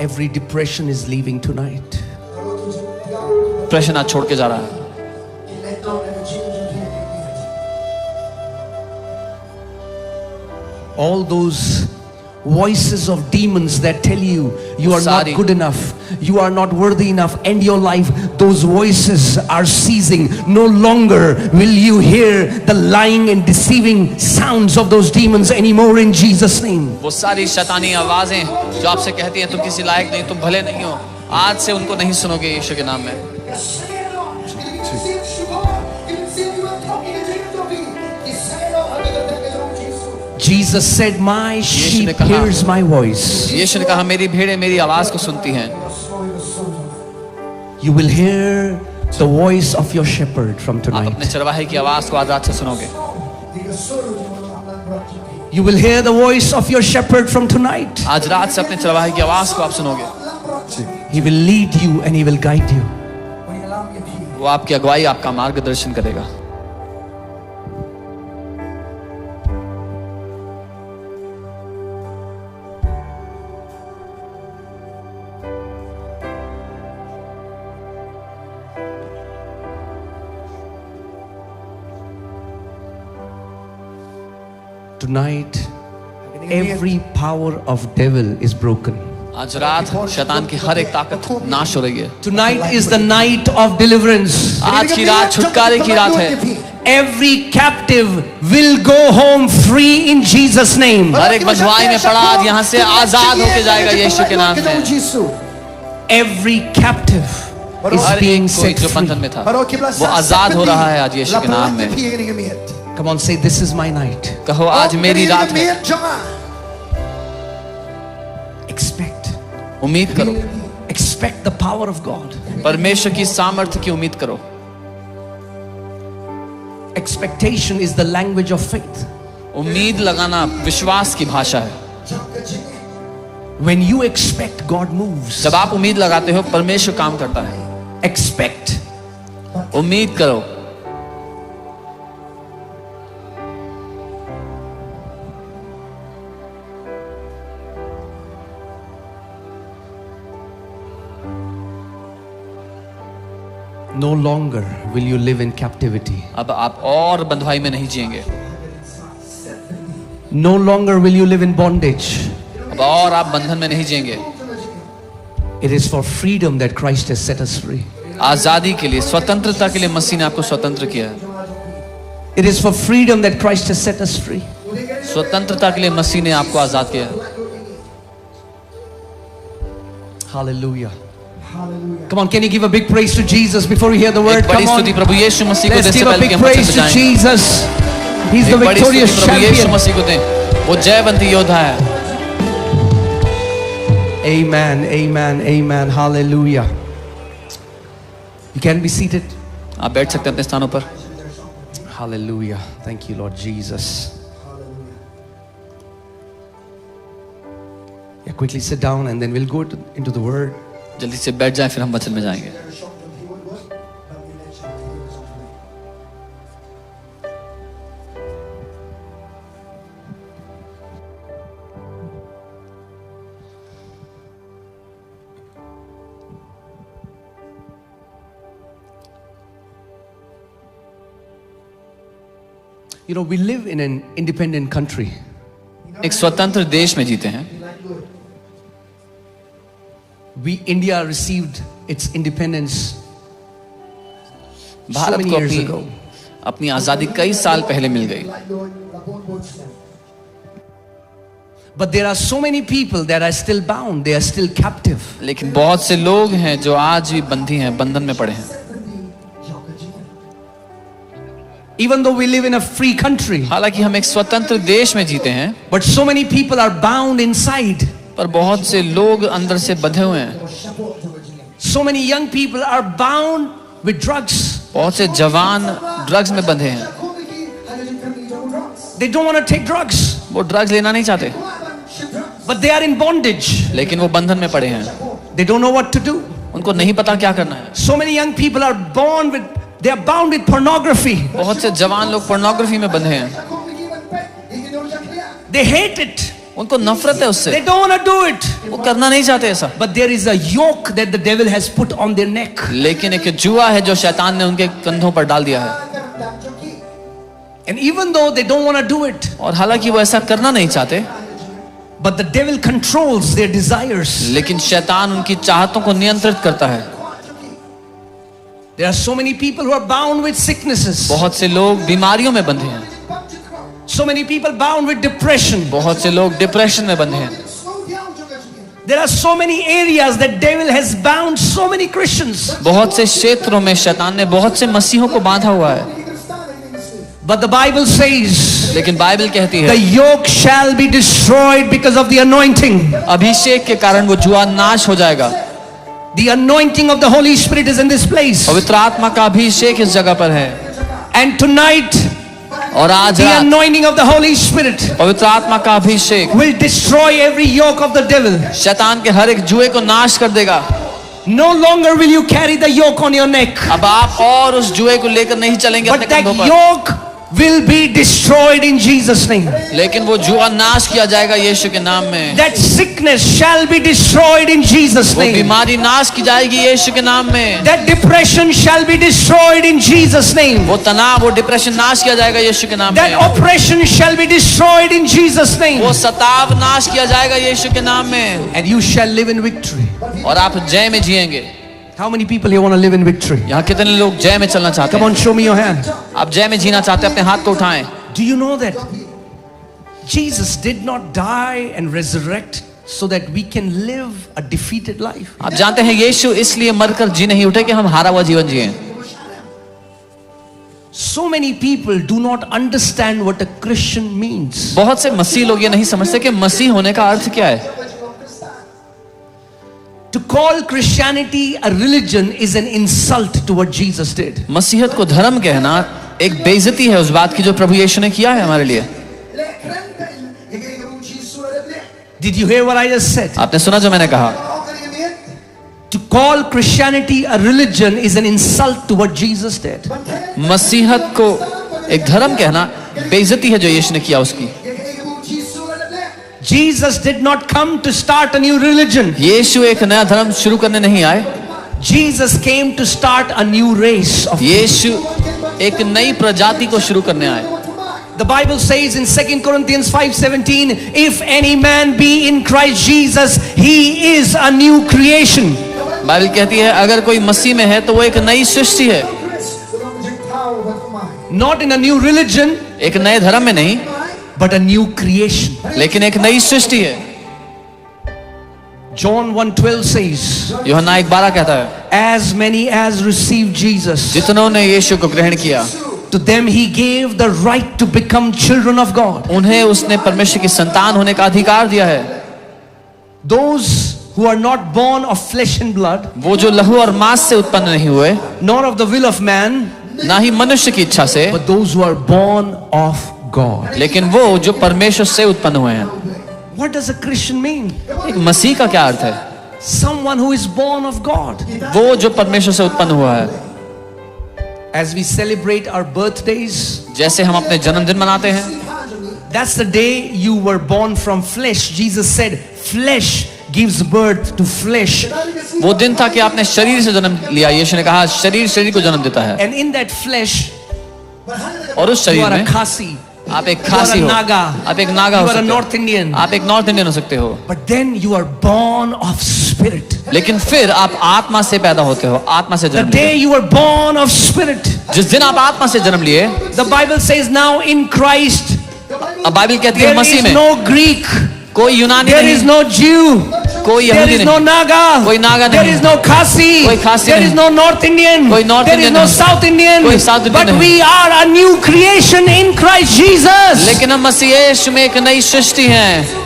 Every depression is leaving tonight. Depression आज छोड़ के जा रहा है. All those voices of demons that tell you you are not good enough, you are not worthy enough, end your life, those voices are ceasing. No longer will you hear the lying and deceiving sounds of those demons anymore in Jesus' name. वो सारी शैतानी आवाजें जो आपसे कहती हैं तुम किसी लायक नहीं, तुम भले नहीं हो, आज से उनको नहीं सुनोगे यीशु के नाम में. Jesus said, "My sheep hears my voice." यीशु ने कहा मेरी भेड़ें मेरी आवाज को सुनती हैं. You will hear the voice of your shepherd from आप tonight. अपने चरवाहे की आवाज को आज रात से सुनोगे. You will hear the voice of your shepherd from tonight. आज रात से अपने चरवाहे की आवाज को आप सुनोगे. He will lead you and he will guide you. वो आपकी अगुवाई, आपका मार्गदर्शन करेगा. Tonight, every power of devil is broken. आज रात शैतान की हर एक ताकत नाश हो रही है. Tonight is the night of deliverance. आज की रात छुटकारे की रात है. Every captive will go home free in Jesus' name. हर एक बंधुआई में पड़ा आज यहाँ से आजाद होके जाएगा यीशु के नाम में. Every captive is her being एक कोई set जो free. बंधन में था वो आजाद हो रहा है आज यीशु के नाम में. Come on, say, "This is my night." कहो आज मेरी रात है. Expect. उम्मीद करो. Expect the power of God. परमेश्वर की सामर्थ्य की उम्मीद करो. Expectation is the language of faith. उम्मीद लगाना विश्वास की भाषा है. When you expect, God moves. जब आप उम्मीद लगाते हो परमेश्वर काम करता है. Expect. उम्मीद करो. No longer will you live in captivity. अब आप और बंधुआई में नहीं जिएंगे. No longer will you live in bondage. अब और आप बंधन में नहीं जिएंगे. It is for freedom that Christ has set us free. आजादी के लिए, स्वतंत्रता के लिए मसीह ने आपको स्वतंत्र किया है. It is for freedom that Christ has set us free. स्वतंत्रता के लिए मसीह ने आपको आजाद किया है. Hallelujah. Come on, can you give a big praise to Jesus before you hear the word? एक बड़ी Come on. स्तुति प्रभु यीशु मसीह को Let's देने से give a पहले big कि हम वचन praise to बजाएं. Jesus. He's the एक बड़ी victorious स्तुति प्रभु यीशु champion. मसीह को दें. वो जयवंती योद्धा है. Amen, amen, amen. Hallelujah. You can be seated. आप बैठ सकते हैं अपने स्थानों पर. Hallelujah. Thank you, Lord Jesus. Yeah, quickly sit down and then we'll go into the word. जल्दी से बैठ जाएं, फिर हम वचन में जाएंगे. You know, we live in an independent country. एक स्वतंत्र देश में जीते हैं. India received its independence so Bharat many को years ago. अपनी आजादी कई साल पहले मिल गई. But there are so many people that are still bound. They are still captive. लेकिन बहुत से लोग हैं जो आज भी बंधी हैं, बंधन में पड़े हैं. Even though we live in a free country, हालांकि हम एक स्वतंत्र देश में जीते हैं, but so many people are bound inside. पर बहुत से लोग अंदर से बंधे हुए हैं. So many young people are bound with drugs. बहुत से जवान ड्रग्स में बंधे हैं. They don't want to take drugs, वो ड्रग्स लेना नहीं चाहते, but they are in bondage. लेकिन वो बंधन में पड़े हैं. They don't know what to do. उनको नहीं पता क्या करना है. So many young people are they are bound with pornography. बहुत से जवान लोग पोर्नोग्राफी में बंधे हैं. They hate it. उनको नफरत है उससे, They don't want to do it. वो करना नहीं चाहते ऐसा। But there is a yoke that the devil has put on their neck. लेकिन एक जुआ है जो शैतान ने उनके कंधों पर डाल दिया है, And even though they don't want to do it, और हालांकि वो ऐसा करना नहीं चाहते, but the devil controls their desires. लेकिन शैतान उनकी चाहतों को नियंत्रित करता है। There are so many people who are bound with sicknesses. बहुत से लोग बीमारियों में बंधे हैं, So many people bound with depression. बहुत से लोग डिप्रेशन में बंधे हैं। There are so many areas that devil has bound so many Christians. बहुत से क्षेत्रों में शैतान ने बहुत से मसीहों को बांधा हुआ है। But the Bible says, लेकिन बाइबल कहती the है yoke shall be destroyed because of the anointing. अभिषेक के कारण वो जुआ नाश हो जाएगा। The anointing of the Holy Spirit is in this place. पवित्र आत्मा का अभिषेक इस जगह पर है, And tonight, और आज the रात anointing of the Holy Spirit पवित्र आत्मा का अभिषेक will destroy every yoke of the devil. शैतान के हर एक जुए को नाश कर देगा। No longer will you carry the yoke on your neck, अब आप और उस जुए को लेकर नहीं चलेंगे but अपने that कंधों पर, yoke will be destroyed in Jesus' name. लेकिन वो जुआ नाश किया जाएगा यीशु के नाम में। That sickness shall be destroyed in Jesus' वो name. बीमारी नाश की जाएगी यीशु के नाम में। That depression shall be destroyed in Jesus' name. वो तनाव, वो डिप्रेशन नाश किया जाएगा यीशु के नाम That में। oppression shall be destroyed in Jesus' name. वो सताव नाश किया जाएगा यीशु के नाम में, And you shall live in victory. और आप जय में जिएंगे। How many people here want to live in victory? यहाँ कितने लोग जय में चलना चाहते Come हैं? on, show me your hand. आप जय में जीना चाहते हैं, अपने हाथ को उठाएं। Do you know that Jesus did not die and resurrect so that we can live a defeated life? आप जानते हैं यीशु इसलिए मरकर जी नहीं उठे कि हम हारा हुआ जीवन जिए। So many people do not understand what a Christian means. बहुत से मसीह लोग ये नहीं समझते कि मसीह होने का अर्थ क्या है। To call Christianity a religion is an insult to what Jesus did. मसीहत को धर्म कहना एक बेइज्जती है उस बात की जो प्रभु यीशु ने किया है हमारे लिए। Did you hear what I just said? आपने सुना जो मैंने कहा? To call Christianity a religion is an insult to what Jesus did. मसीहत को एक धर्म कहना बेइज्जती है जो यीशु ने किया उसकी। Jesus did not come to start a new religion. यीशु एक नया धर्म शुरू करने नहीं आए। Jesus came to start a new race of यीशु एक नई प्रजाति को शुरू करने आए। The Bible says in 2 Corinthians 5:17, if any man be in Christ Jesus, he is a new creation. Bible कहती है अगर कोई मसीह में है तो वो एक नई सृष्टि है। Not in a new religion, एक नए धर्म में नहीं, but a new creation. लेकिन एक नई सृष्टि है। John 1:12 says, यूहन्ना 1:12 कहता है as many as received Jesus, जितनों ने यीशु को ग्रहण किया to them he gave the right to become children of God. उन्हें उसने परमेश्वर की संतान होने का अधिकार दिया है। Those who are not born of flesh and blood, वो जो लहू और मांस से उत्पन्न नहीं हुए, nor of the will of man, ना ही मनुष्य की इच्छा से, but those who are born of God. लेकिन वो जो परमेश्वर से उत्पन्न हुए हैं। What does a Christian mean? एक मसीह का क्या अर्थ है? Someone who is born of God. वो जो परमेश्वर से उत्पन्न हुआ है। As we celebrate our birthdays, जैसे हम अपने जन्मदिन मनाते हैं, that's the day you were born from flesh. Jesus said, flesh gives birth to flesh. वो दिन था कि आपने शरीर से जन्म लिया। यीशु ने कहा शरीर शरीर को जन्म देता है, And in that flesh, और उस you शरीर are a में Khasi, आप एक you are खासी a हो, Naga, आप एक नागा you हो are a सकते North हो, Indian. आप एक नॉर्थ इंडियन हो सकते हो, But then you are born of spirit. लेकिन फिर आप आत्मा से पैदा होते हो, आत्मा से The जन्म day लिए। you were born of spirit, जिस दिन आप आत्मा से जन्म लिए, the Bible says now in Christ, अब बाइबल कहती है there मसीह is में no Greek, कोई यूनानी there is नहीं, no Jew, कोई there यहूदी is no नहीं, Naga, कोई नागा there नहीं, is no Khasi, कोई खासी there नहीं, is no North Indian, कोई North there is Indian no नहीं, South Indian, कोई South Indian but नहीं। we are a new creation in Christ Jesus. लेकिन हम मसीह यीशु में एक नई सृष्टि हैं।